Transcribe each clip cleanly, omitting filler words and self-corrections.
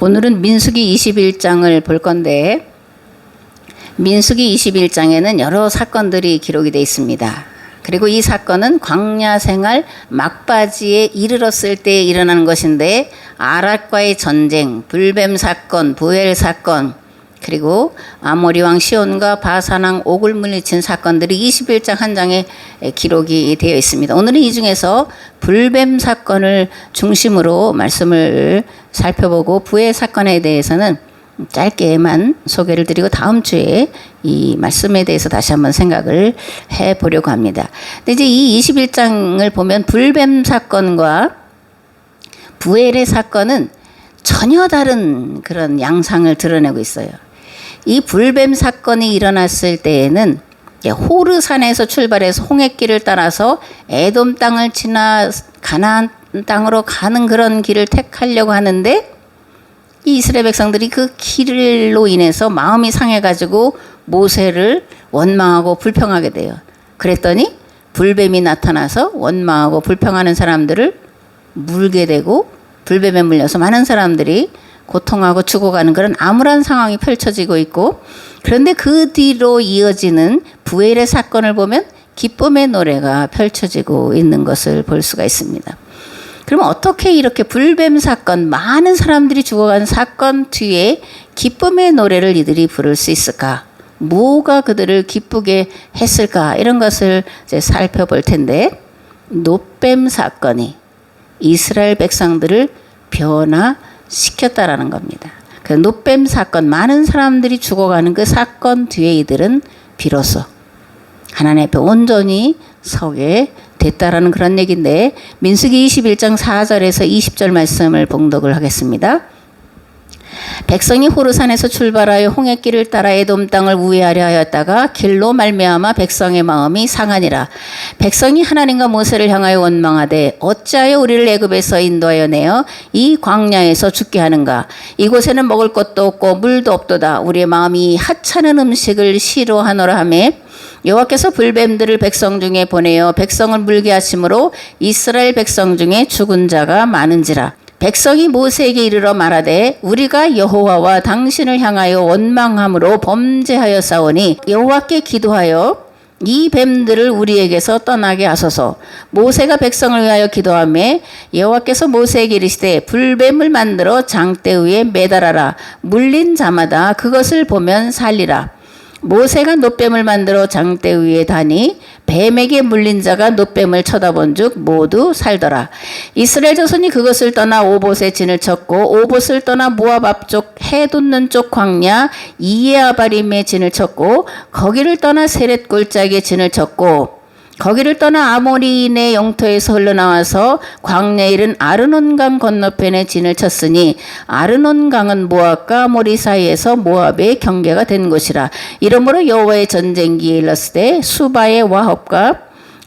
오늘은 민수기 21장을 볼 건데 민수기 21장에는 여러 사건들이 기록이 되어 있습니다. 그리고 이 사건은 광야 생활 막바지에 이르렀을 때 일어나는 것인데 아락과의 전쟁, 불뱀 사건, 부엘 사건, 그리고 아모리 왕 시온과 바산 왕 옥을 물리친 사건들이 21장 한 장에 기록이 되어 있습니다. 오늘은 이 중에서 불뱀 사건을 중심으로 말씀을 살펴보고 부엘 사건에 대해서는 짧게만 소개를 드리고 다음 주에 이 말씀에 대해서 다시 한번 생각을 해보려고 합니다. 근데 이제 이 21장을 보면 불뱀 사건과 부엘의 사건은 전혀 다른 그런 양상을 드러내고 있어요. 이 불뱀 사건이 일어났을 때에는 호르산에서 출발해서 홍해길을 따라서 에돔 땅을 지나 가나안 땅으로 가는 그런 길을 택하려고 하는데 이 이스라엘 백성들이 그 길로 인해서 마음이 상해가지고 모세를 원망하고 불평하게 돼요. 그랬더니 불뱀이 나타나서 원망하고 불평하는 사람들을 물게 되고 불뱀에 물려서 많은 사람들이 고통하고 죽어가는 그런 암울한 상황이 펼쳐지고 있고, 그런데 그 뒤로 이어지는 부엘의 사건을 보면 기쁨의 노래가 펼쳐지고 있는 것을 볼 수가 있습니다. 그럼 어떻게 이렇게 불뱀 사건, 많은 사람들이 죽어간 사건 뒤에 기쁨의 노래를 이들이 부를 수 있을까? 뭐가 그들을 기쁘게 했을까? 이런 것을 이제 살펴볼 텐데, 놋뱀 사건이 이스라엘 백성들을 변화시켰다라는 겁니다. 그 놋뱀 사건, 많은 사람들이 죽어가는 그 사건 뒤에 이들은 비로소 하나님 앞에 온전히 서게 됐다라는 그런 얘기인데, 민수기 21장 4절에서 20절 말씀을 봉독을 하겠습니다. 백성이 호르산에서 출발하여 홍해길을 따라 에돔 땅을 우회하려 하였다가 길로 말미암아 백성의 마음이 상하니라. 백성이 하나님과 모세를 향하여 원망하되 어찌하여 우리를 애굽에서 인도하여 내어 이 광야에서 죽게 하는가? 이곳에는 먹을 것도 없고 물도 없도다. 우리의 마음이 하찮은 음식을 싫어하노라 하며 여호와께서 불뱀들을 백성 중에 보내어 백성을 물게 하심으로 이스라엘 백성 중에 죽은 자가 많은지라. 백성이 모세에게 이르러 말하되 우리가 여호와와 당신을 향하여 원망함으로 범죄하여 싸우니 여호와께 기도하여 이 뱀들을 우리에게서 떠나게 하소서. 모세가 백성을 위하여 기도하며 여호와께서 모세에게 이르시되 불뱀을 만들어 장대 위에 매달아라. 물린 자마다 그것을 보면 살리라. 모세가 놋뱀을 만들어 장대 위에 다니 뱀에게 물린 자가 놋뱀을 쳐다본 즉 모두 살더라. 이스라엘 자손이 그것을 떠나 오봇에 진을 쳤고 오봇을 떠나 모압 앞쪽 해 돋는 쪽 광야 이에아바림에 진을 쳤고 거기를 떠나 세렛 골짜기에 진을 쳤고 거기를 떠나 아모리인의 영토에서 흘러나와서 광야에 이른 아르논강 건너편에 진을 쳤으니 아르논강은 모압과 아모리 사이에서 모압의 경계가 된 곳이라. 이러므로 여호와의 전쟁기에 일렀으되 수바의 와합과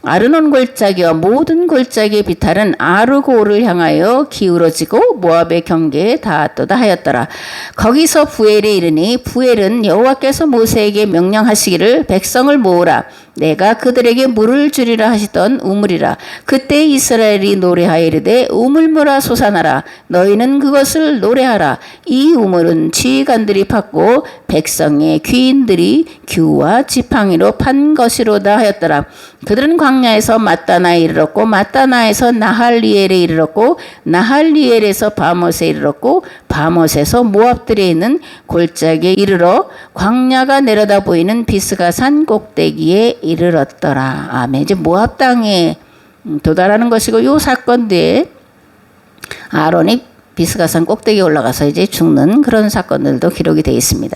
아르논 골짜기와 모든 골짜기의 비탈은 아르고를 향하여 기울어지고 모압의 경계에 닿았도다 하였더라. 거기서 부엘에 이르니 부엘은 여호와께서 모세에게 명령하시기를 백성을 모으라. 내가 그들에게 물을 주리라 하시던 우물이라. 그때 이스라엘이 노래하여 이르되 우물물아 솟아나라. 너희는 그것을 노래하라. 이 우물은 지휘관들이 팠고 백성의 귀인들이 규와 지팡이로 판 것이로다 하였더라. 그들은 광야에서 마따나에 이르렀고 마따나에서 나할리엘에 이르렀고 나할리엘에서 바못에 이르렀고 바못에서 모압들에 있는 골짜기에 이르러 광야가 내려다 보이는 비스가산 꼭대기에 이르렀더라. 아멘. 이제 모압 땅에 도달하는 것이고, 이 사건 뒤에 아론이 비스가산 꼭대기에 올라가서 이제 죽는 그런 사건들도 기록이 되어 있습니다.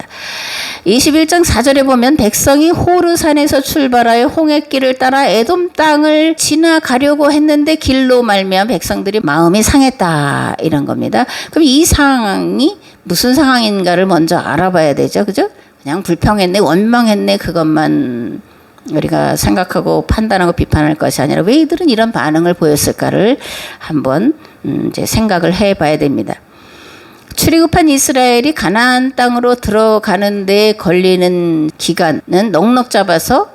21장 4절에 보면 백성이 호르산에서 출발하여 홍해길을 따라 에돔 땅을 지나가려고 했는데 길로 말미암아 백성들이 마음이 상했다, 이런 겁니다. 그럼 이 상황이 무슨 상황인가를 먼저 알아봐야 되죠. 그죠? 그냥 불평했네, 원망했네, 그것만 우리가 생각하고 판단하고 비판할 것이 아니라 왜 이들은 이런 반응을 보였을까를 한번 이제 생각을 해봐야 됩니다. 출애굽한 이스라엘이 가나안 땅으로 들어가는 데 걸리는 기간은 넉넉 잡아서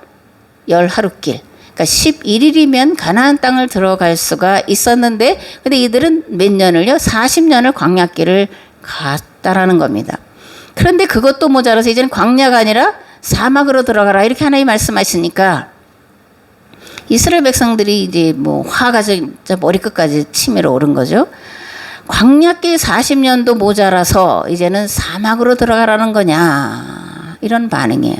10하루길, 그러니까 11일이면 가나안 땅을 들어갈 수가 있었는데, 근데 이들은 몇 년을요? 40년을 광야길을 없다라는 겁니다. 그런데 그것도 모자라서 이제는 광야가 아니라 사막으로 들어가라 이렇게 하나님 말씀하시니까 이스라엘 백성들이 이제 뭐 화가 진짜 머리끝까지 치밀어 오른 거죠. 광야길 40년도 모자라서 이제는 사막으로 들어가라는 거냐 이런 반응이에요.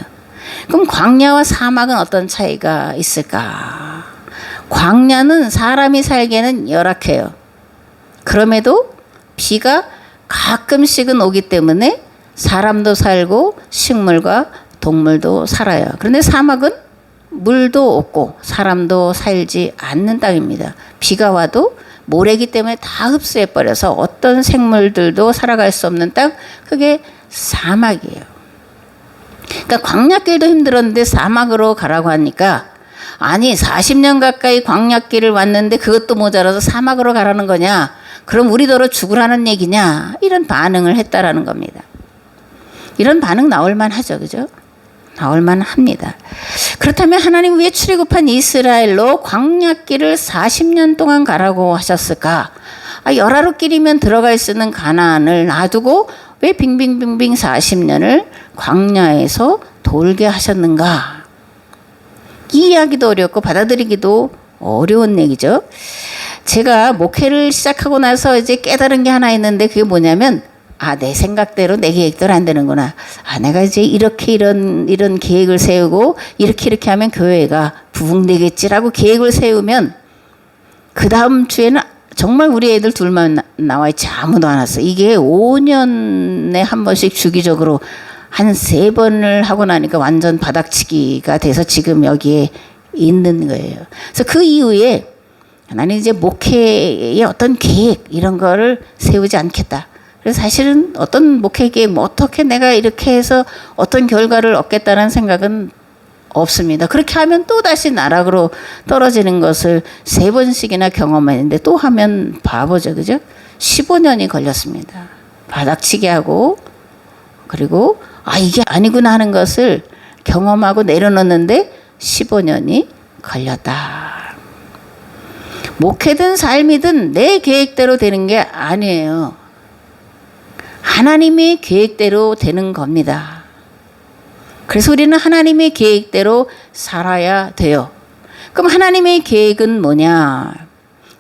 그럼 광야와 사막은 어떤 차이가 있을까? 광야는 사람이 살기에는 열악해요. 그럼에도 비가 가끔씩은 오기 때문에 사람도 살고 식물과 동물도 살아요. 그런데 사막은 물도 없고 사람도 살지 않는 땅입니다. 비가 와도 모래기 때문에 다 흡수해 버려서 어떤 생물들도 살아갈 수 없는 땅, 그게 사막이에요. 그러니까 광야길도 힘들었는데 사막으로 가라고 하니까 아니 40년 가까이 광야길을 왔는데 그것도 모자라서 사막으로 가라는 거냐? 그럼 우리더러 죽으라는 얘기냐? 이런 반응을 했다라는 겁니다. 이런 반응 나올만 하죠. 그죠? 나올만 합니다. 그렇다면 하나님 왜 출애굽한 이스라엘로 광야길을 40년 동안 가라고 하셨을까? 열하루길이면 들어갈 수 있는 가나안을 놔두고 왜 빙빙빙빙 40년을 광야에서 돌게 하셨는가? 이 이야기도 어렵고 받아들이기도 어려운 얘기죠. 제가 목회를 시작하고 나서 이제 깨달은 게 하나 있는데 그게 뭐냐면 내 생각대로 내 계획대로 안 되는구나. 내가 이제 이렇게 이런 계획을 세우고 이렇게 하면 교회가 부흥되겠지라고 계획을 세우면 그 다음 주에는 정말 우리 애들 둘만 나와 있지 아무도 안 왔어. 이게 5년에 한 번씩 주기적으로 한 3번을 하고 나니까 완전 바닥치기가 돼서 지금 여기에 있는 거예요. 그래서 그 이후에 나는 이제 목회의 어떤 계획 이런 거를 세우지 않겠다. 그래서 사실은 어떤 목회 계획 어떻게 내가 이렇게 해서 어떤 결과를 얻겠다는 생각은 없습니다. 그렇게 하면 또 다시 나락으로 떨어지는 것을 3번씩이나 경험했는데 또 하면 바보죠. 그죠? 15년이 걸렸습니다. 바닥치기 하고 그리고 이게 아니구나 하는 것을 경험하고 내려놓는데 15년이 걸렸다. 목회든 삶이든 내 계획대로 되는 게 아니에요. 하나님의 계획대로 되는 겁니다. 그래서 우리는 하나님의 계획대로 살아야 돼요. 그럼 하나님의 계획은 뭐냐?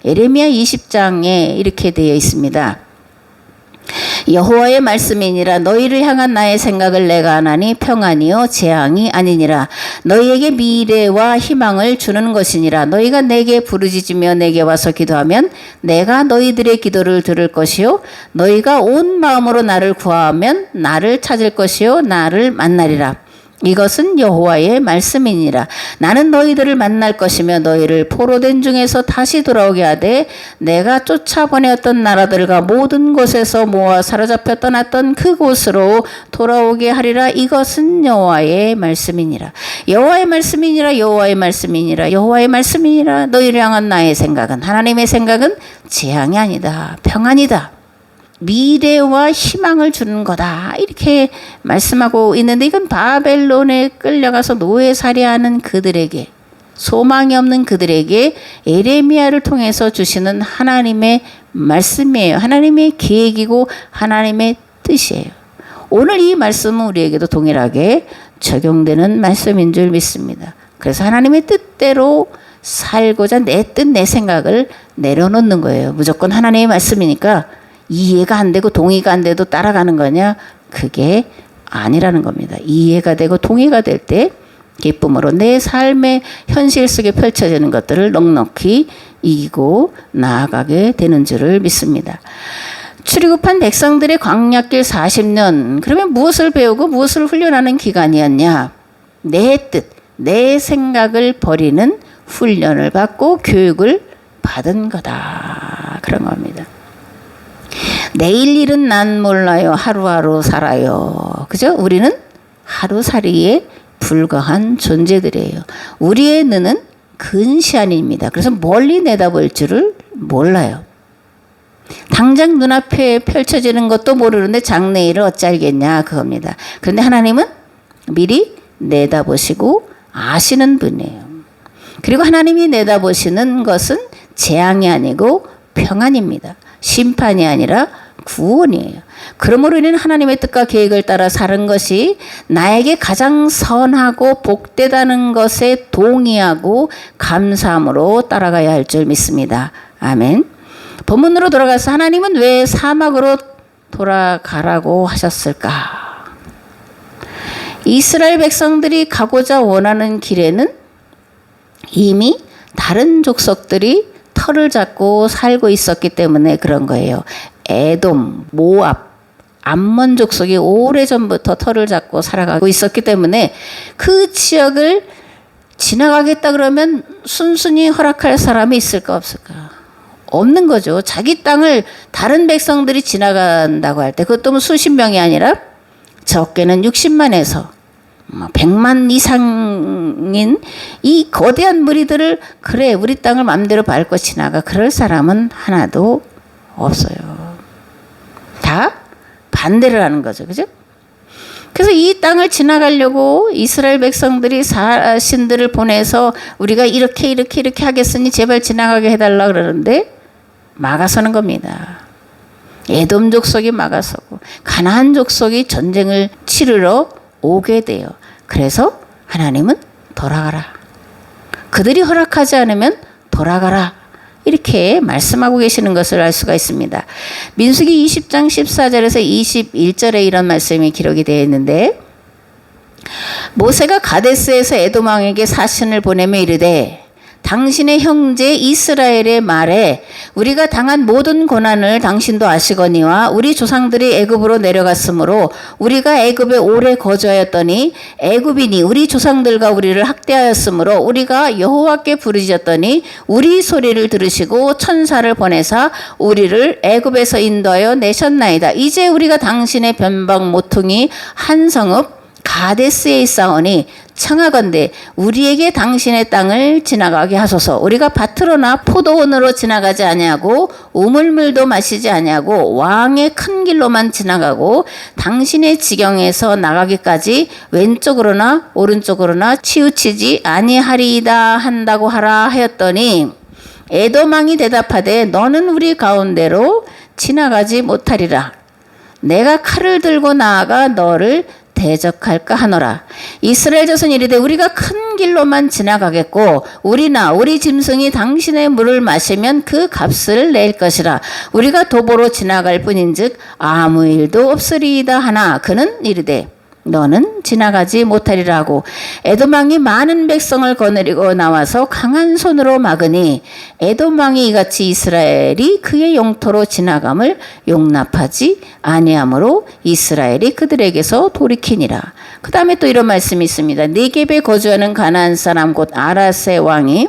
예레미야 20장에 이렇게 되어 있습니다. 여호와의 말씀이니라 너희를 향한 나의 생각을 내가 아나니 평안이요 재앙이 아니니라 너희에게 미래와 희망을 주는 것이니라 너희가 내게 부르짖으며 내게 와서 기도하면 내가 너희들의 기도를 들을 것이요 너희가 온 마음으로 나를 구하면 나를 찾을 것이요 나를 만나리라 이것은 여호와의 말씀이니라. 나는 너희들을 만날 것이며 너희를 포로된 중에서 다시 돌아오게 하되 내가 쫓아보내었던 나라들과 모든 곳에서 모아 사로잡혀 떠났던 그곳으로 돌아오게 하리라. 이것은 여호와의 말씀이니라. 여호와의 말씀이니라. 여호와의 말씀이니라. 여호와의 말씀이니라. 너희를 향한 나의 생각은 하나님의 생각은 재앙이 아니다. 평안이다. 미래와 희망을 주는 거다. 이렇게 말씀하고 있는데 이건 바벨론에 끌려가서 노예살이하는 그들에게 소망이 없는 그들에게 예레미야를 통해서 주시는 하나님의 말씀이에요. 하나님의 계획이고 하나님의 뜻이에요. 오늘 이 말씀은 우리에게도 동일하게 적용되는 말씀인 줄 믿습니다. 그래서 하나님의 뜻대로 살고자 내 뜻, 내 생각을 내려놓는 거예요. 무조건 하나님의 말씀이니까 이해가 안 되고 동의가 안 돼도 따라가는 거냐? 그게 아니라는 겁니다. 이해가 되고 동의가 될 때 기쁨으로 내 삶의 현실 속에 펼쳐지는 것들을 넉넉히 이기고 나아가게 되는 줄을 믿습니다. 출애굽한 백성들의 광야길 40년, 그러면 무엇을 배우고 무엇을 훈련하는 기간이었냐? 내 뜻, 내 생각을 버리는 훈련을 받고 교육을 받은 거다. 그런 겁니다. 내일 일은 난 몰라요. 하루하루 살아요. 그죠? 우리는 하루살이에 불과한 존재들이에요. 우리의 눈은 근시안입니다. 그래서 멀리 내다볼 줄을 몰라요. 당장 눈앞에 펼쳐지는 것도 모르는데 장래일을 어찌 알겠냐 그겁니다. 그런데 하나님은 미리 내다보시고 아시는 분이에요. 그리고 하나님이 내다보시는 것은 재앙이 아니고 평안입니다. 심판이 아니라 구원이에요. 그러므로 우리는 하나님의 뜻과 계획을 따라 사는 것이 나에게 가장 선하고 복되다는 것에 동의하고 감사함으로 따라가야 할 줄 믿습니다. 아멘. 본문으로 돌아가서 하나님은 왜 사막으로 돌아가라고 하셨을까? 이스라엘 백성들이 가고자 원하는 길에는 이미 다른 족속들이 터를 잡고 살고 있었기 때문에 그런 거예요. 에돔, 모압, 암몬 족속이 오래전부터 터를 잡고 살아가고 있었기 때문에 그 지역을 지나가겠다 그러면 순순히 허락할 사람이 있을까 없을까? 없는 거죠. 자기 땅을 다른 백성들이 지나간다고 할 때 그것도 뭐 수십 명이 아니라 적게는 60만에서 100만 이상인 이 거대한 무리들을 그래 우리 땅을 마음대로 밟고 지나가 그럴 사람은 하나도 없어요. 다 반대를 하는 거죠. 그죠? 그래서 이 땅을 지나가려고 이스라엘 백성들이 사신들을 보내서 우리가 이렇게 하겠으니 제발 지나가게 해달라 그러는데 막아서는 겁니다. 에돔 족속이 막아서고 가나안 족속이 전쟁을 치르러 오게 돼요. 그래서 하나님은 돌아가라. 그들이 허락하지 않으면 돌아가라. 이렇게 말씀하고 계시는 것을 알 수가 있습니다. 민수기 20장 14절에서 21절에 이런 말씀이 기록이 되어 있는데 모세가 가데스에서 에돔 왕에게 사신을 보내며 이르되 당신의 형제 이스라엘의 말에 우리가 당한 모든 고난을 당신도 아시거니와 우리 조상들이 애굽으로 내려갔으므로 우리가 애굽에 오래 거주하였더니 애굽인이 우리 조상들과 우리를 학대하였으므로 우리가 여호와께 부르짖었더니 우리 소리를 들으시고 천사를 보내사 우리를 애굽에서 인도하여 내셨나이다. 이제 우리가 당신의 변방 모퉁이 한 성읍 가데스에 있사오니 청하건대 우리에게 당신의 땅을 지나가게 하소서. 우리가 밭으로나 포도원으로 지나가지 아니하고 우물물도 마시지 아니하고 왕의 큰 길로만 지나가고 당신의 지경에서 나가기까지 왼쪽으로나 오른쪽으로나 치우치지 아니하리이다 한다고 하라 하였더니 에돔 왕이 대답하되 너는 우리 가운데로 지나가지 못하리라. 내가 칼을 들고 나아가 너를 대적할까 하노라. 이스라엘 자손이 이르되 우리가 큰 길로만 지나가겠고 우리나 우리 짐승이 당신의 물을 마시면 그 값을 낼 것이라. 우리가 도보로 지나갈 뿐인즉 아무 일도 없으리이다 하나 그는 이르되 너는 지나가지 못하리라 하고 에돔 왕이 많은 백성을 거느리고 나와서 강한 손으로 막으니 에돔 왕이 이같이 이스라엘이 그의 영토로 지나감을 용납하지 아니하므로 이스라엘이 그들에게서 돌이키니라. 그 다음에 또 이런 말씀이 있습니다. 네겝에 거주하는 가나안 사람 곧 아라세 왕이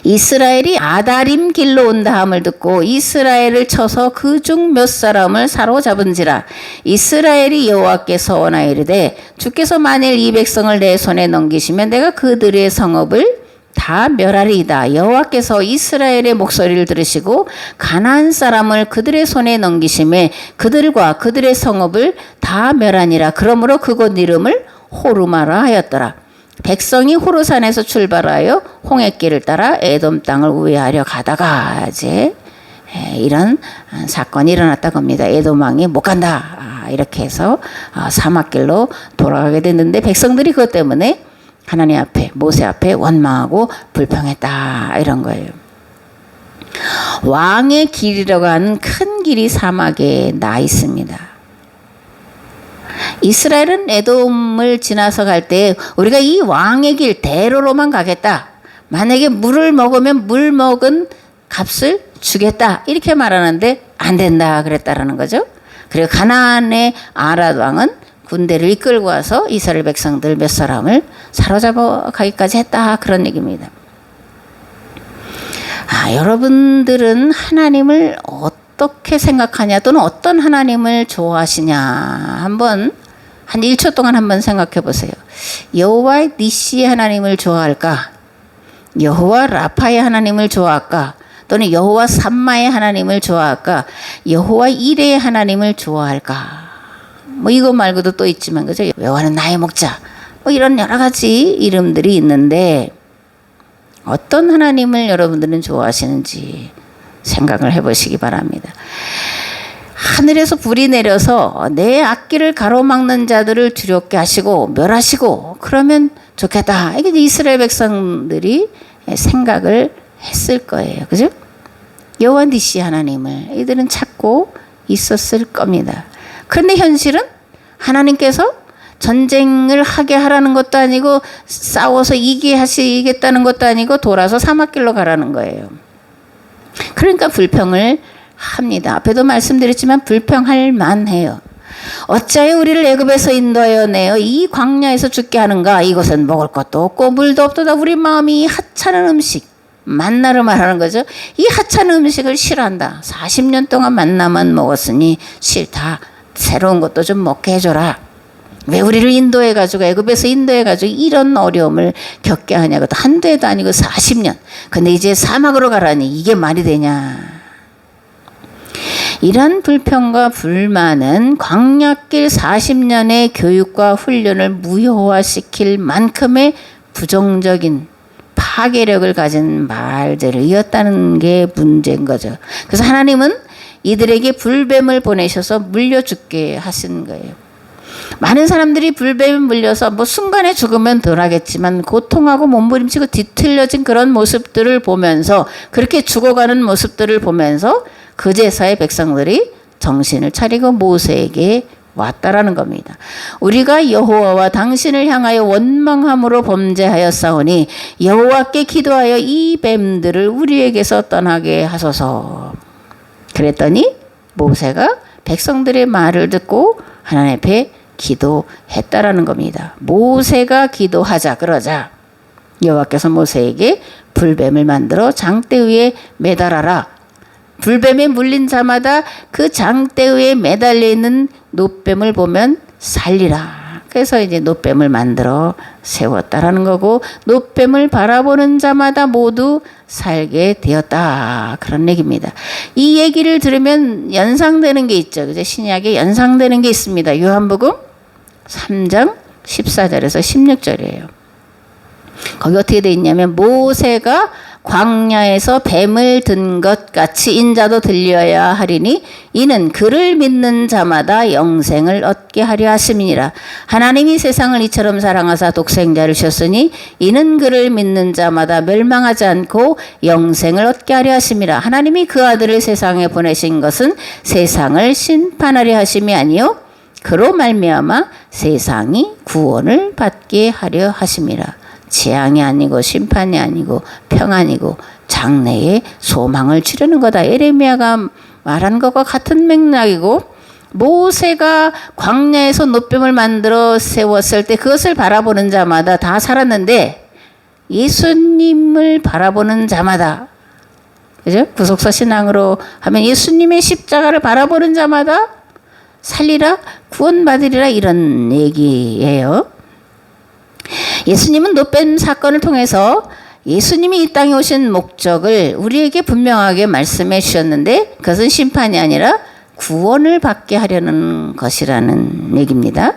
이스라엘이 아다림 길로 온다 함을 듣고 이스라엘을 쳐서 그 중 몇 사람을 사로잡은지라. 이스라엘이 여호와께서 원하여 이르되 주께서 만일 이 백성을 내 손에 넘기시면 내가 그들의 성읍을 다 멸하리이다. 여호와께서 이스라엘의 목소리를 들으시고 가나안 사람을 그들의 손에 넘기심에 그들과 그들의 성읍을 다 멸하니라. 그러므로 그곳 이름을 호르마라 하였더라. 백성이 호르산에서 출발하여 홍해길을 따라 에돔 땅을 우회하려 가다가 이제 이런 사건이 일어났다고 합니다. 에돔 왕이 못 간다 이렇게 해서 사막길로 돌아가게 됐는데 백성들이 그것 때문에 하나님 앞에 모세 앞에 원망하고 불평했다 이런 거예요. 왕의 길이라고 하는 큰 길이 사막에 나 있습니다. 이스라엘은 에돔을 지나서 갈 때 우리가 이 왕의 길 대로로만 가겠다. 만약에 물을 먹으면 물 먹은 값을 주겠다. 이렇게 말하는데 안 된다 그랬다라는 거죠. 그리고 가나안의 아랏 왕은 군대를 이끌고 와서 이스라엘 백성들 몇 사람을 사로잡아 가기까지 했다. 그런 얘기입니다. 여러분들은 하나님을 어떻게 생각하냐 또는 어떤 하나님을 좋아하시냐 한번 한 1초 동안 한번 생각해 보세요. 여호와 니시의 하나님을 좋아할까? 여호와 라파의 하나님을 좋아할까? 또는 여호와 삼마의 하나님을 좋아할까? 여호와 이레의 하나님을 좋아할까? 뭐 이거 말고도 또 있지만 그죠? 여호와는 나의 목자 뭐 이런 여러 가지 이름들이 있는데 어떤 하나님을 여러분들은 좋아하시는지 생각을 해보시기 바랍니다. 하늘에서 불이 내려서 내 앞길을 가로막는 자들을 두렵게 하시고 멸하시고 그러면 좋겠다. 이게 이스라엘 백성들이 생각을 했을 거예요. 그죠? 여호와 니시 하나님을 이들은 찾고 있었을 겁니다. 그런데 현실은 하나님께서 전쟁을 하게 하라는 것도 아니고 싸워서 이기겠다는 것도 아니고 돌아서 사막길로 가라는 거예요. 그러니까 불평을 합니다. 앞에도 말씀드렸지만 불평할 만해요. 어찌하여 우리를 애굽에서 인도하여 내어 이 광야에서 죽게 하는가. 이곳은 먹을 것도 없고 물도 없도다. 우리 마음이 하찮은 음식, 만나를 말하는 거죠. 이 하찮은 음식을 싫어한다. 40년 동안 만나만 먹었으니 싫다. 새로운 것도 좀 먹게 해줘라. 왜 우리를 인도해가지고 애굽에서 인도해가지고 이런 어려움을 겪게 하냐고. 한두 해도 아니고 40년. 근데 이제 사막으로 가라니 이게 말이 되냐. 이런 불평과 불만은 광야길 40년의 교육과 훈련을 무효화시킬 만큼의 부정적인 파괴력을 가진 말들이었다는 게 문제인 거죠. 그래서 하나님은 이들에게 불뱀을 보내셔서 물려 죽게 하신 거예요. 많은 사람들이 불뱀에 물려서 뭐 순간에 죽으면 덜하겠지만 고통하고 몸부림치고 뒤틀려진 그런 모습들을 보면서, 그렇게 죽어가는 모습들을 보면서 그제서야 백성들이 정신을 차리고 모세에게 왔다라는 겁니다. 우리가 여호와와 당신을 향하여 원망함으로 범죄하였사오니 여호와께 기도하여 이 뱀들을 우리에게서 떠나게 하소서. 그랬더니 모세가 백성들의 말을 듣고 하나님 앞에 기도했다라는 겁니다. 모세가 기도하자 그러자 여호와께서 모세에게 불뱀을 만들어 장대 위에 매달아라. 불뱀에 물린 자마다 그 장대 위에 매달려 있는 놋뱀을 보면 살리라. 그래서 이제 놋뱀을 만들어 세웠다라는 거고, 놋뱀을 바라보는 자마다 모두 살게 되었다. 그런 얘기입니다. 이 얘기를 들으면 연상되는 게 있죠. 그죠? 신약에 연상되는 게 있습니다. 요한복음 3장 14절에서 16절이에요. 거기 어떻게 돼 있냐면, 모세가 광야에서 뱀을 든 것 같이 인자도 들려야 하리니 이는 그를 믿는 자마다 영생을 얻게 하려 하심이니라. 하나님이 세상을 이처럼 사랑하사 독생자를 주셨으니 이는 그를 믿는 자마다 멸망하지 않고 영생을 얻게 하려 하심이라. 하나님이 그 아들을 세상에 보내신 것은 세상을 심판하려 하심이 아니요 그로 말미암아 세상이 구원을 받게 하려 하심이라. 재앙이 아니고 심판이 아니고 평안이고 장래의 소망을 주려는 거다. 예레미야가 말한 것과 같은 맥락이고, 모세가 광야에서 놋뱀을 만들어 세웠을 때 그것을 바라보는 자마다 다 살았는데, 예수님을 바라보는 자마다, 그죠? 구속사 신앙으로 하면 예수님의 십자가를 바라보는 자마다 살리라, 구원받으리라, 이런 얘기예요. 예수님은 놋뱀 사건을 통해서 예수님이 이 땅에 오신 목적을 우리에게 분명하게 말씀해 주셨는데, 그것은 심판이 아니라 구원을 받게 하려는 것이라는 얘기입니다.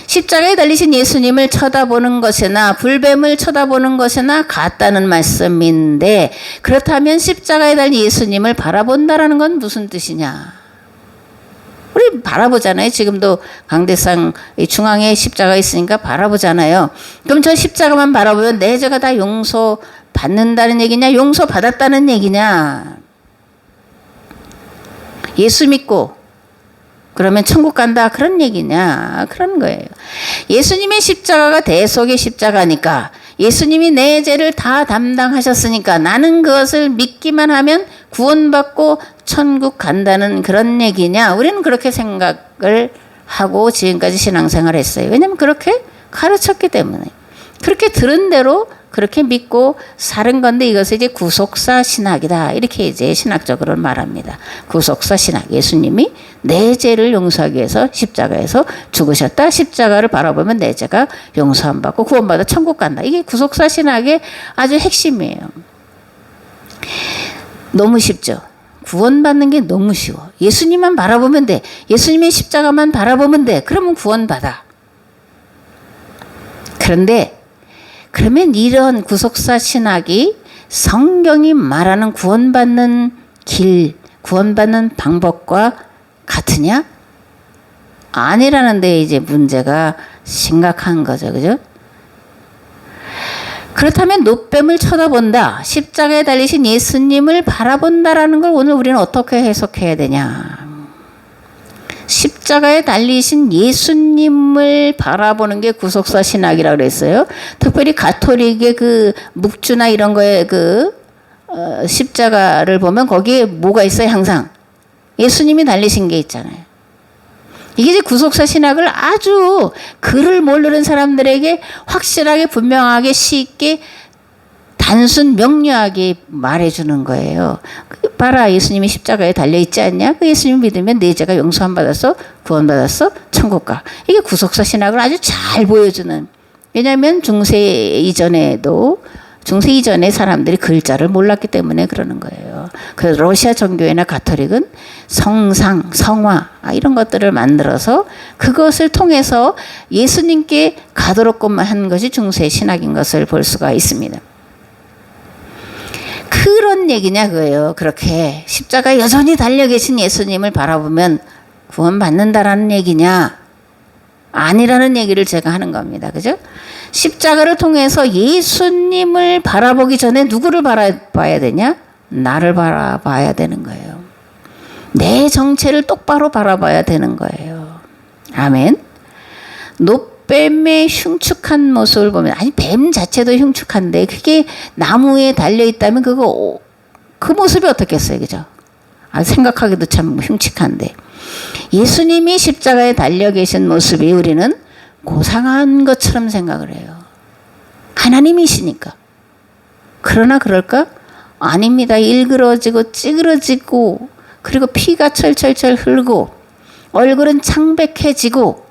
십자가에 달리신 예수님을 쳐다보는 것이나 불뱀을 쳐다보는 것이나 같다는 말씀인데, 그렇다면 십자가에 달린 예수님을 바라본다라는 건 무슨 뜻이냐? 우리 바라보잖아요. 지금도 강대상 중앙에 십자가 있으니까 바라보잖아요. 그럼 저 십자가만 바라보면 내 죄가 다 용서받는다는 얘기냐? 용서받았다는 얘기냐? 예수 믿고 그러면 천국 간다, 그런 얘기냐? 그런 거예요. 예수님의 십자가가 대속의 십자가니까, 예수님이 내 죄를 다 담당하셨으니까 나는 그것을 믿기만 하면 구원받고 천국 간다는 그런 얘기냐? 우리는 그렇게 생각을 하고 지금까지 신앙생활을 했어요. 왜냐하면 그렇게 가르쳤기 때문에. 그렇게 들은 대로 그렇게 믿고 사는 건데, 이것을 이제 구속사 신학이다, 이렇게 이제 신학적으로 말합니다. 구속사 신학. 예수님이 내 죄를 용서하기 위해서 십자가에서 죽으셨다. 십자가를 바라보면 내 죄가 용서 안 받고 구원받아 천국 간다. 이게 구속사 신학의 아주 핵심이에요. 너무 쉽죠. 구원받는 게 너무 쉬워. 예수님만 바라보면 돼. 예수님의 십자가만 바라보면 돼. 그러면 구원받아. 그런데 그러면 이런 구속사 신학이 성경이 말하는 구원받는 길, 구원받는 방법과 같으냐? 아니라는데 이제 문제가 심각한 거죠. 그죠? 그렇다면 노뱀을 쳐다본다, 십자가에 달리신 예수님을 바라본다라는 걸 오늘 우리는 어떻게 해석해야 되냐? 십자가에 달리신 예수님을 바라보는 게 구속사 신학이라고 그랬어요. 특별히 가톨릭의 그 묵주나 이런 거에 십자가를 보면 거기에 뭐가 있어요? 항상 예수님이 달리신 게 있잖아요. 이게 이제 구속사 신학을 아주 글을 모르는 사람들에게 확실하게 분명하게 쉽게 단순 명료하게 말해주는 거예요. 봐라, 예수님이 십자가에 달려있지 않냐? 그 예수님 믿으면 내 죄가 용서함 받았어, 구원받았어, 천국 가. 이게 구속사 신학을 아주 잘 보여주는. 왜냐하면 중세 이전에 사람들이 글자를 몰랐기 때문에 그러는 거예요. 그래서 러시아 정교회나 가톨릭은 성상, 성화 이런 것들을 만들어서 그것을 통해서 예수님께 가도록만 한 것이 중세 신학인 것을 볼 수가 있습니다. 그런 얘기냐 그거예요. 그렇게 십자가에 여전히 달려 계신 예수님을 바라보면 구원받는다라는 얘기냐? 아니라는 얘기를 제가 하는 겁니다. 그죠? 십자가를 통해서 예수님을 바라보기 전에 누구를 바라봐야 되냐? 나를 바라봐야 되는 거예요. 내 정체를 똑바로 바라봐야 되는 거예요. 아멘. 노뱀의 흉측한 모습을 보면, 아니 뱀 자체도 흉측한데 그게 나무에 달려있다면 그 모습이 어떻겠어요. 그죠? 생각하기도 참 흉측한데, 예수님이 십자가에 달려 계신 모습이 우리는 고상한 것처럼 생각을 해요. 하나님이시니까. 그러나 그럴까? 아닙니다. 일그러지고 찌그러지고 그리고 피가 철철철 흐르고 얼굴은 창백해지고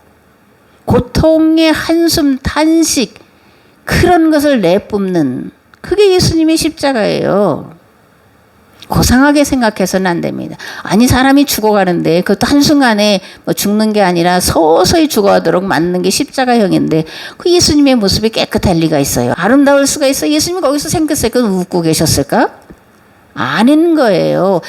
고통의 한숨 탄식 그런 것을 내뿜는, 그게 예수님의 십자가예요. 고상하게 생각해서는 안 됩니다. 아니 사람이 죽어가는데 그것도 한순간에 죽는 게 아니라 서서히 죽어가도록 만드는 게 십자가형인데 그 예수님의 모습이 깨끗할 리가 있어요? 아름다울 수가 있어요? 예수님이 거기서 생겼을까? 웃고 계셨을까? 아닌 거예요.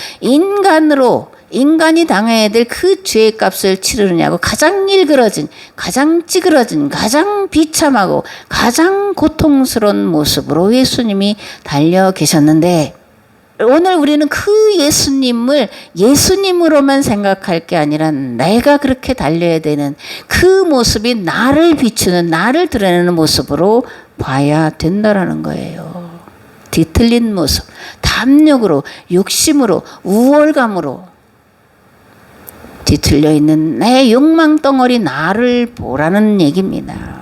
인간이 당해야 될 그 죄의 값을 치르느냐고 가장 일그러진, 가장 찌그러진, 가장 비참하고 가장 고통스러운 모습으로 예수님이 달려 계셨는데, 오늘 우리는 그 예수님을 예수님으로만 생각할 게 아니라 내가 그렇게 달려야 되는 그 모습이 나를 비추는, 나를 드러내는 모습으로 봐야 된다라는 거예요. 뒤틀린 모습, 탐욕으로, 욕심으로, 우월감으로 뒤틀려 있는 내 욕망 덩어리 나를 보라는 얘기입니다.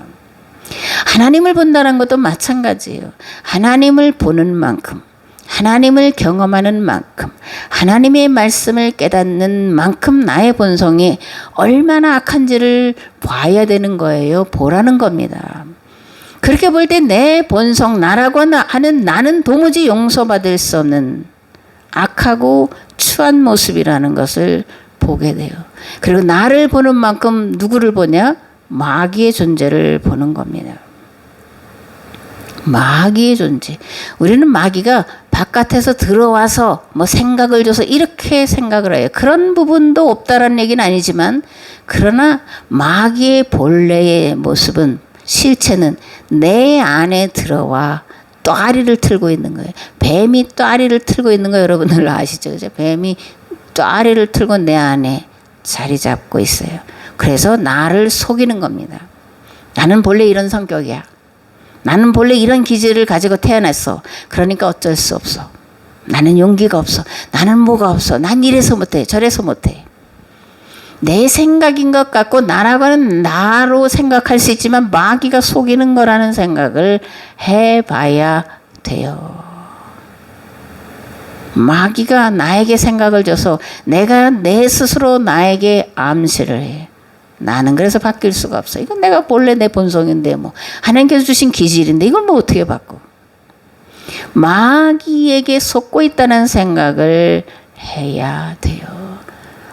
하나님을 본다는 것도 마찬가지예요. 하나님을 보는 만큼, 하나님을 경험하는 만큼, 하나님의 말씀을 깨닫는 만큼 나의 본성이 얼마나 악한지를 봐야 되는 거예요. 보라는 겁니다. 그렇게 볼 때 내 본성, 나라고 하는 나는 도무지 용서받을 수 없는 악하고 추한 모습이라는 것을 보게 돼요. 그리고 나를 보는 만큼 누구를 보냐? 마귀의 존재를 보는 겁니다. 마귀의 존재. 우리는 마귀가 바깥에서 들어와서 생각을 줘서 이렇게 생각을 해요. 그런 부분도 없다라는 얘기는 아니지만, 그러나 마귀의 본래의 모습은, 실체는 내 안에 들어와 또아리를 틀고 있는 거예요. 뱀이 또아리를 틀고 있는 거 여러분들 아시죠? 그죠? 뱀이 또아리를 틀고 내 안에 자리 잡고 있어요. 그래서 나를 속이는 겁니다. 나는 본래 이런 성격이야. 나는 본래 이런 기질을 가지고 태어났어. 그러니까 어쩔 수 없어. 나는 용기가 없어. 나는 뭐가 없어. 난 이래서 못해. 저래서 못해. 내 생각인 것 같고 나라고 하는 나로 생각할 수 있지만 마귀가 속이는 거라는 생각을 해봐야 돼요. 마귀가 나에게 생각을 줘서 내가 내 스스로 나에게 암시를 해. 나는 그래서 바뀔 수가 없어. 이건 내가 본래 내 본성인데 하나님께서 주신 기질인데 이걸 어떻게 바꿔. 마귀에게 속고 있다는 생각을 해야 돼요.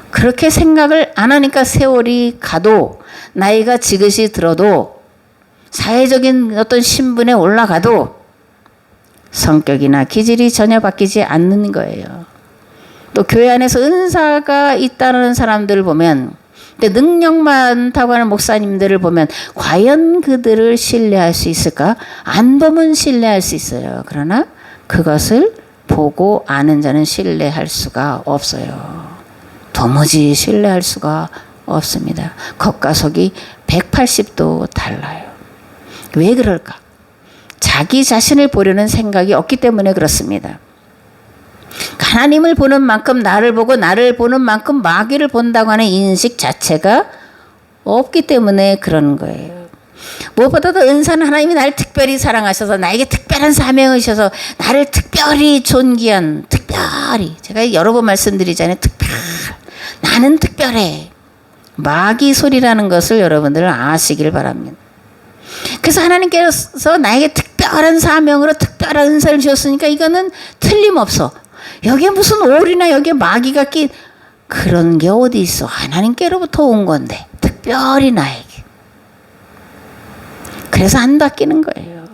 그렇게 생각을 안 하니까 세월이 가도, 나이가 지긋이 들어도, 사회적인 어떤 신분에 올라가도 성격이나 기질이 전혀 바뀌지 않는 거예요. 또 교회 안에서 은사가 있다는 사람들을 보면, 근데 능력 많다고 하는 목사님들을 보면 과연 그들을 신뢰할 수 있을까? 안 보면 신뢰할 수 있어요. 그러나 그것을 보고 아는 자는 신뢰할 수가 없어요. 도무지 신뢰할 수가 없습니다. 겉과 속이 180도 달라요. 왜 그럴까? 자기 자신을 보려는 생각이 없기 때문에 그렇습니다. 하나님을 보는 만큼 나를 보고 나를 보는 만큼 마귀를 본다고 하는 인식 자체가 없기 때문에 그런 거예요. 무엇보다도 은사는 하나님이 나를 특별히 사랑하셔서 나에게 특별한 사명을 주셔서 나를 특별히 존귀한, 특별히, 제가 여러 번 말씀드리잖아요. 나는 특별해. 마귀 소리라는 것을 여러분들 아시길 바랍니다. 그래서 하나님께서 나에게 특별한 사명으로 특별한 은사를 주셨으니까 이거는 틀림없어. 여기에 무슨 오리나 여기에 마귀가 낀 그런 게 어디 있어. 하나님께로부터 온 건데 특별히 나에게. 그래서 안 바뀌는 거예요.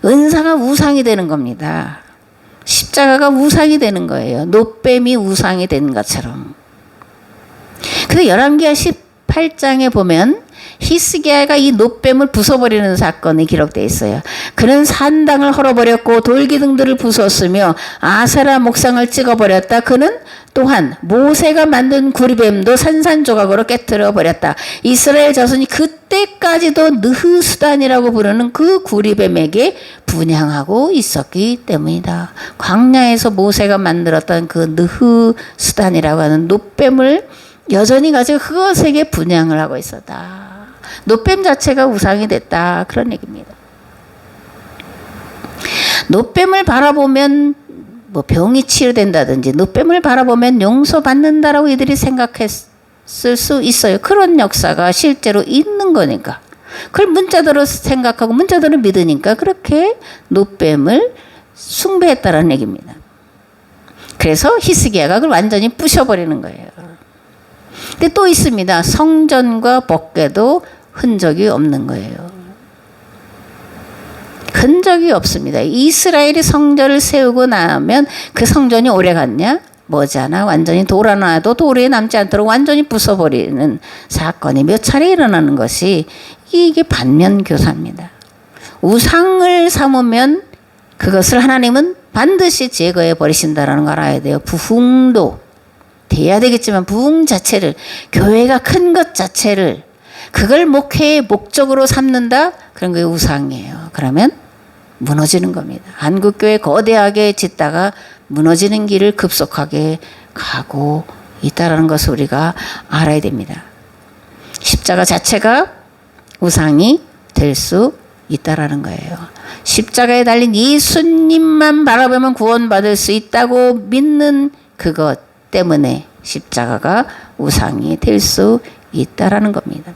은사가 우상이 되는 겁니다. 십자가가 우상이 되는 거예요. 노뱀이 우상이 된 것처럼. 그래서 열왕기하 18장에 보면 히스기야가 이 노뱀을 부숴버리는 사건이 기록되어 있어요. 그는 산당을 헐어버렸고 돌기둥들을 부쉈으며 아세라 목상을 찍어버렸다. 그는 또한 모세가 만든 구리뱀도 산산조각으로 깨트려버렸다. 이스라엘 자손이 그때까지도 느흐수단이라고 부르는 그 구리뱀에게 분향하고 있었기 때문이다. 광야에서 모세가 만들었던 그 느흐수단이라고 하는 노뱀을 여전히 가지고 그것에게 분향을 하고 있었다. 노뱀 자체가 우상이 됐다. 그런 얘기입니다. 노뱀을 바라보면 뭐 병이 치유된다든지 노뱀을 바라보면 용서받는다라고 이들이 생각했을 수 있어요. 그런 역사가 실제로 있는 거니까. 그걸 문자대로 생각하고 문자대로 믿으니까 그렇게 노뱀을 숭배했다라는 얘기입니다. 그래서 히스기야가 그걸 완전히 부셔버리는 거예요. 근데 또 있습니다. 성전과 법궤도 흔적이 없는 거예요. 흔적이 없습니다. 이스라엘이 성전을 세우고 나면 그 성전이 오래 갔냐? 머지않아 완전히 돌아놔도 돌에 남지 않도록 완전히 부숴버리는 사건이 몇 차례 일어나는 것이 이게 반면교사입니다. 우상을 삼으면 그것을 하나님은 반드시 제거해 버리신다는 걸 알아야 돼요. 부흥도 돼야 되겠지만 부흥 자체를, 교회가 큰 것 자체를 그걸 목회의 목적으로 삼는다? 그런 게 우상이에요. 그러면 무너지는 겁니다. 한국교회 거대하게 짓다가 무너지는 길을 급속하게 가고 있다는 것을 우리가 알아야 됩니다. 십자가 자체가 우상이 될 수 있다라는 거예요. 십자가에 달린 예수님만 바라보면 구원받을 수 있다고 믿는 그것 때문에 십자가가 우상이 될 수 있다라는 겁니다.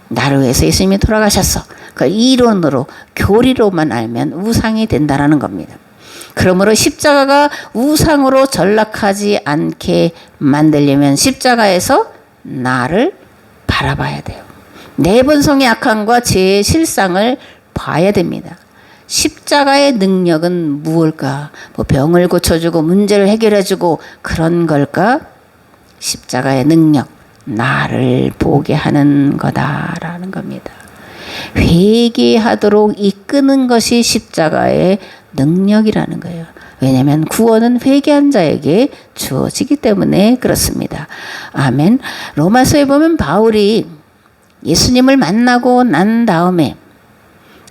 나를 위해서 예수님이 돌아가셨어. 그 이론으로, 교리로만 알면 우상이 된다라는 겁니다. 그러므로 십자가가 우상으로 전락하지 않게 만들려면 십자가에서 나를 바라봐야 돼요. 내 본성의 악함과 죄의 실상을 봐야 됩니다. 십자가의 능력은 무엇일까? 뭐 병을 고쳐주고 문제를 해결해주고 그런 걸까? 십자가의 능력, 나를 보게 하는 거다라는 겁니다. 회개하도록 이끄는 것이 십자가의 능력이라는 거예요. 왜냐하면 구원은 회개한 자에게 주어지기 때문에 그렇습니다. 아멘. 로마서에 보면 바울이 예수님을 만나고 난 다음에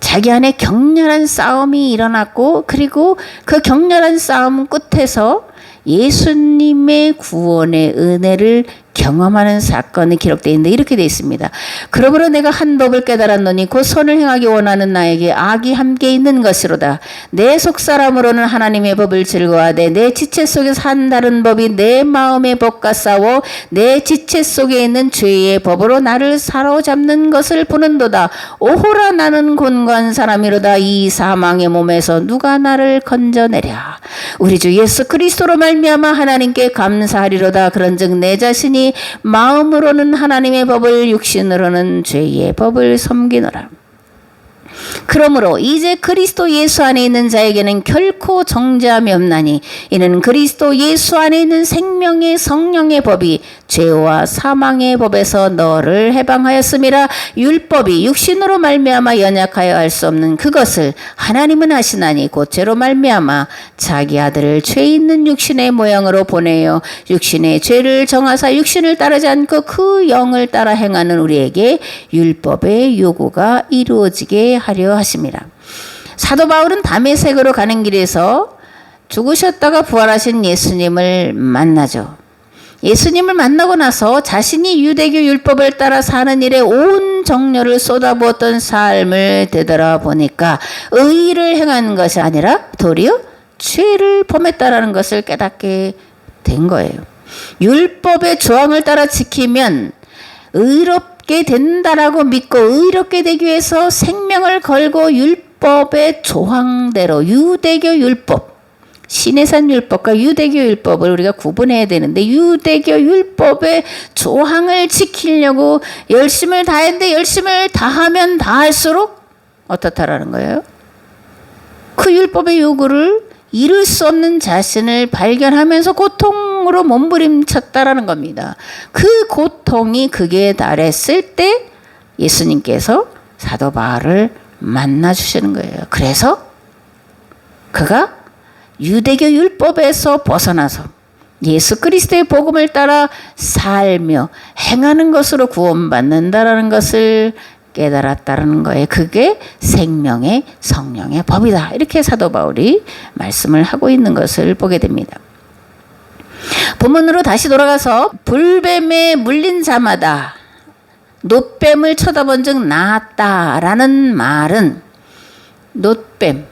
자기 안에 격렬한 싸움이 일어났고 그리고 그 격렬한 싸움 끝에서 예수님의 구원의 은혜를 경험하는 사건이 기록되어 있는데 이렇게 되어 있습니다. 그러므로 내가 한 법을 깨달았노니 곧 선을 행하기 원하는 나에게 악이 함께 있는 것이로다. 내 속사람으로는 하나님의 법을 즐거워하되 내 지체 속에서 한 다른 법이 내 마음의 법과 싸워 내 지체 속에 있는 죄의 법으로 나를 사로잡는 것을 보는도다. 오호라 나는 곤고한 사람이로다. 이 사망의 몸에서 누가 나를 건져내랴. 우리 주 예수 그리스도로 말미암아 하나님께 감사하리로다. 그런즉 내 자신이 마음으로는 하나님의 법을 육신으로는 죄의 법을 섬기노라. 그러므로 이제 그리스도 예수 안에 있는 자에게는 결코 정죄함이 없나니 이는 그리스도 예수 안에 있는 생명의 성령의 법이 죄와 사망의 법에서 너를 해방하였음이라. 율법이 육신으로 말미암아 연약하여 할 수 없는 그것을 하나님은 하시나니 곧 죄로 말미암아 자기 아들을 죄 있는 육신의 모양으로 보내어 육신의 죄를 정하사 육신을 따르지 않고 그 영을 따라 행하는 우리에게 율법의 요구가 이루어지게 하려 하심이라. 사도 바울은 다메섹으로 가는 길에서 죽으셨다가 부활하신 예수님을 만나죠. 예수님을 만나고 나서 자신이 유대교 율법을 따라 사는 일에 온 정열을 쏟아부었던 삶을 되돌아보니까 의를 행하는 것이 아니라 도리어 죄를 범했다라는 것을 깨닫게 된 거예요. 율법의 조항을 따라 지키면 의롭게 된다라고 믿고 의롭게 되기 위해서 생명을 걸고 율법의 조항대로 유대교 율법, 시내산 율법과 유대교 율법을 우리가 구분해야 되는데 유대교 율법의 조항을 지키려고 열심을 다했는데 열심을 다하면 다할수록 어떻다라는 거예요? 그 율법의 요구를 이룰 수 없는 자신을 발견하면서 고통으로 몸부림쳤다라는 겁니다. 그 고통이 극에 달했을 때 예수님께서 사도 바울을 만나 주시는 거예요. 그래서 그가 유대교 율법에서 벗어나서 예수 그리스도의 복음을 따라 살며 행하는 것으로 구원받는다라는 것을 깨달았다는 거예요. 그게 생명의 성령의 법이다. 이렇게 사도 바울이 말씀을 하고 있는 것을 보게 됩니다. 본문으로 다시 돌아가서 불뱀에 물린 자마다 놋뱀을 쳐다본 즉 나았다라는 말은 놋뱀,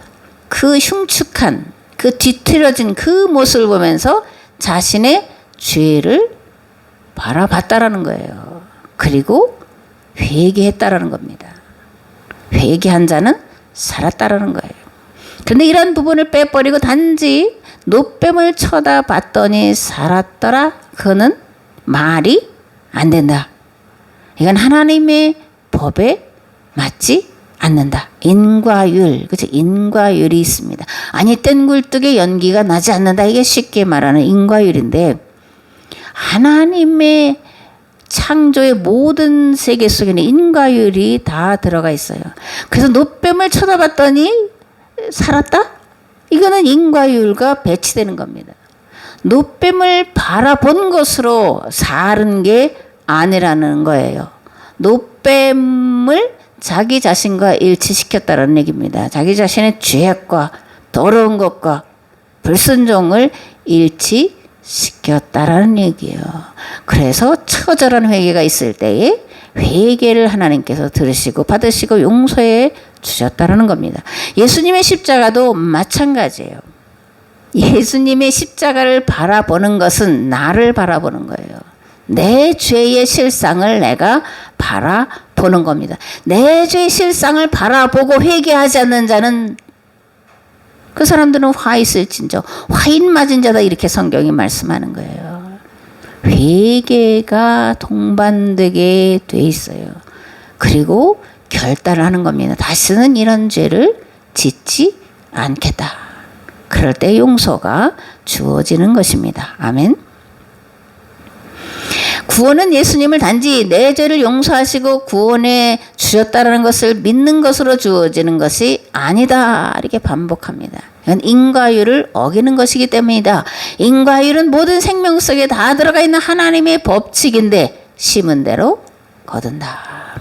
그 흉측한 그 뒤틀어진 그 모습을 보면서 자신의 죄를 바라봤다라는 거예요. 그리고 회개했다라는 겁니다. 회개한 자는 살았다라는 거예요. 그런데 이런 부분을 빼버리고 단지 놋뱀을 쳐다봤더니 살았더라. 그거는 말이 안 된다. 이건 하나님의 법에 맞지 않는다. 인과율, 그렇죠? 인과율이 있습니다. 아니 뗀 굴뚝에 연기가 나지 않는다. 이게 쉽게 말하는 인과율인데 하나님의 창조의 모든 세계 속에는 인과율이 다 들어가 있어요. 그래서 놋뱀을 쳐다봤더니 살았다? 이거는 인과율과 배치되는 겁니다. 놋뱀을 바라본 것으로 사는 게 아니라는 거예요. 놋뱀을 자기 자신과 일치시켰다는 얘기입니다. 자기 자신의 죄악과 더러운 것과 불순종을 일치시켰다라는 얘기예요. 그래서 처절한 회개가 있을 때에 회개를 하나님께서 들으시고 받으시고 용서해 주셨다라는 겁니다. 예수님의 십자가도 마찬가지예요. 예수님의 십자가를 바라보는 것은 나를 바라보는 거예요. 내 죄의 실상을 내가 바라보는 겁니다. 내 죄의 실상을 바라보고 회개하지 않는 자는 그 사람들은 화 있을진저 화인 맞은 자다 이렇게 성경이 말씀하는 거예요. 회개가 동반되게 돼 있어요. 그리고 결단을 하는 겁니다. 다시는 이런 죄를 짓지 않겠다. 그럴 때 용서가 주어지는 것입니다. 아멘. 구원은 예수님을 단지 내 죄를 용서하시고 구원해 주셨다는 것을 믿는 것으로 주어지는 것이 아니다. 이렇게 반복합니다. 이건 인과율을 어기는 것이기 때문이다. 인과율은 모든 생명 속에 다 들어가 있는 하나님의 법칙인데 심은 대로 거둔다.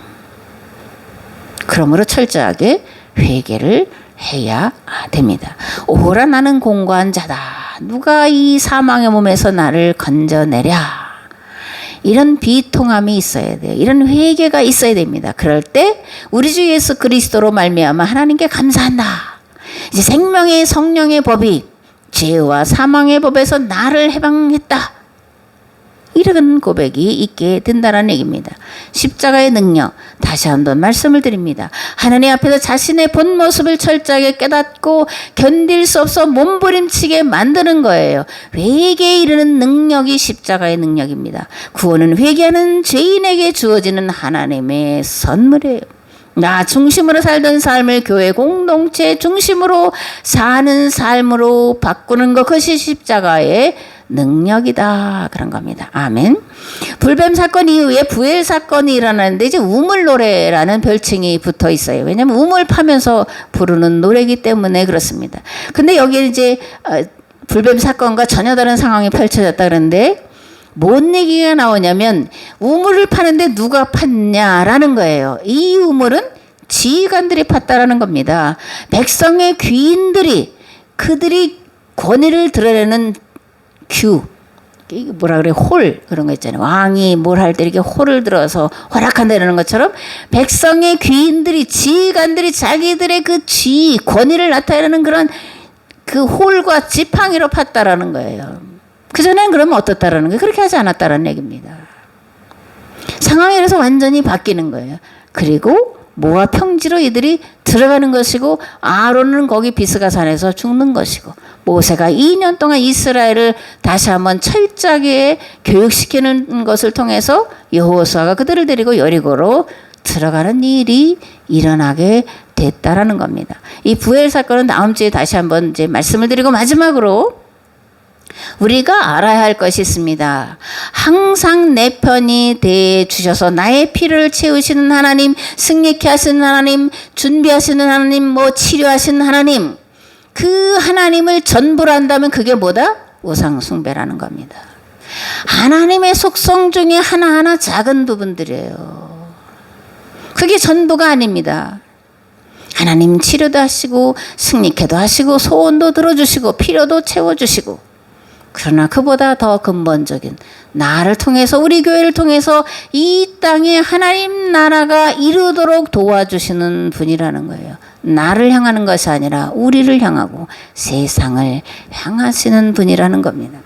그러므로 철저하게 회개를 해야 됩니다. 오호라 나는 공고한 자다. 누가 이 사망의 몸에서 나를 건져내랴. 이런 비통함이 있어야 돼요. 이런 회개가 있어야 됩니다. 그럴 때 우리 주 예수 그리스도로 말미암아 하나님께 감사한다. 이제 생명의 성령의 법이 죄와 사망의 법에서 나를 해방했다. 이런 고백이 있게 된다는 얘기입니다. 십자가의 능력, 다시 한번 말씀을 드립니다. 하나님 앞에서 자신의 본 모습을 철저하게 깨닫고 견딜 수 없어 몸부림치게 만드는 거예요. 회개에 이르는 능력이 십자가의 능력입니다. 구원은 회개하는 죄인에게 주어지는 하나님의 선물이에요. 나 중심으로 살던 삶을 교회 공동체 중심으로 사는 삶으로 바꾸는 것, 그것이 십자가의 능력이다. 그런 겁니다. 아멘. 불뱀 사건 이후에 부엘 사건이 일어나는데 이제 우물노래라는 별칭이 붙어 있어요. 왜냐하면 우물 파면서 부르는 노래이기 때문에 그렇습니다. 근데 여기 이제 불뱀 사건과 전혀 다른 상황이 펼쳐졌다 그러는데 뭔 얘기가 나오냐면 우물을 파는데 누가 팠냐라는 거예요. 이 우물은 지휘관들이 팠다라는 겁니다. 백성의 귀인들이 그들이 권위를 드러내는 규, 뭐라 그래, 홀, 그런 거 있잖아요. 왕이 뭘 할 때 이렇게 홀을 들어서 허락한다는 것처럼 백성의 귀인들이, 지휘관들이 자기들의 그 지위, 권위를 나타내는 그런 그 홀과 지팡이로 팠다라는 거예요. 그전엔 그러면 어떻다라는 거예요? 그렇게 하지 않았다라는 얘기입니다. 상황이 그래서 완전히 바뀌는 거예요. 그리고 모아 평지로 이들이 들어가는 것이고 아론은 거기 비스가산에서 죽는 것이고 모세가 2년 동안 이스라엘을 다시 한번 철저하게 교육시키는 것을 통해서 여호수아가 그들을 데리고 여리고로 들어가는 일이 일어나게 됐다라는 겁니다. 이 부엘 사건은 다음 주에 다시 한번 이제 말씀을 드리고 마지막으로 우리가 알아야 할 것이 있습니다. 항상 내 편이 돼 주셔서 나의 피를 채우시는 하나님, 승리케 하시는 하나님, 준비하시는 하나님, 치료하시는 하나님, 그 하나님을 전부로 한다면 그게 뭐다? 우상 숭배라는 겁니다. 하나님의 속성 중에 하나하나 작은 부분들이에요. 그게 전부가 아닙니다. 하나님 치료도 하시고 승리케도 하시고 소원도 들어주시고 필요도 채워주시고, 그러나 그보다 더 근본적인 나를 통해서, 우리 교회를 통해서 이 땅에 하나님 나라가 이루도록 도와주시는 분이라는 거예요. 나를 향하는 것이 아니라 우리를 향하고 세상을 향하시는 분이라는 겁니다.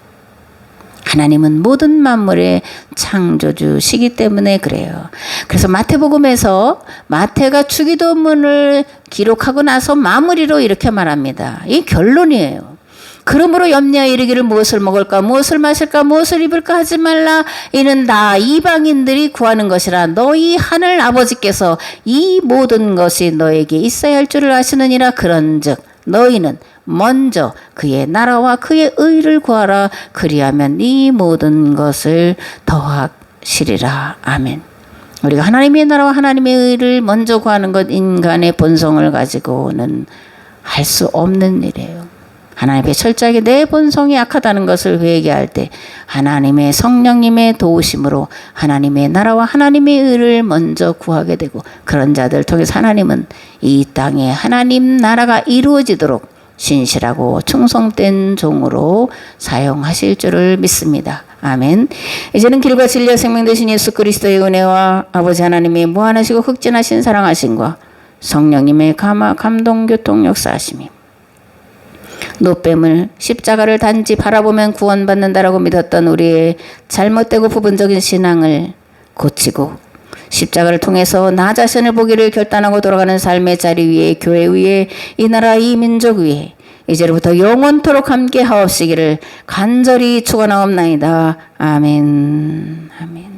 하나님은 모든 만물의 창조주시기 때문에 그래요. 그래서 마태복음에서 마태가 주기도문을 기록하고 나서 마무리로 이렇게 말합니다. 이 결론이에요. 그러므로 염려하여 이르기를 무엇을 먹을까, 무엇을 마실까, 무엇을 입을까 하지 말라. 이는 다 이방인들이 구하는 것이라. 너희 하늘 아버지께서 이 모든 것이 너에게 있어야 할 줄을 아시느니라. 그런즉 너희는 먼저 그의 나라와 그의 의를 구하라. 그리하면 이 모든 것을 더하시리라. 아멘. 우리가 하나님의 나라와 하나님의 의를 먼저 구하는 것, 인간의 본성을 가지고는 할 수 없는 일이에요. 하나님의 철저하게 내 본성이 약하다는 것을 회개할 때 하나님의 성령님의 도우심으로 하나님의 나라와 하나님의 의를 먼저 구하게 되고, 그런 자들 통해서 하나님은 이 땅에 하나님 나라가 이루어지도록 신실하고 충성된 종으로 사용하실 줄을 믿습니다. 아멘. 이제는 길과 진리와 생명 되신 예수 그리스도의 은혜와 아버지 하나님의 무한하시고 흑진하신 사랑하심과 성령님의 감동 교통 역사하심이, 노뱀을, 십자가를 단지 바라보면 구원받는다라고 믿었던 우리의 잘못되고 부분적인 신앙을 고치고 십자가를 통해서 나 자신을 보기를 결단하고 돌아가는 삶의 자리 위에, 교회 위에, 이 나라 이 민족 위에 이제로부터 영원토록 함께 하옵시기를 간절히 축원하옵나이다. 아멘. 아멘.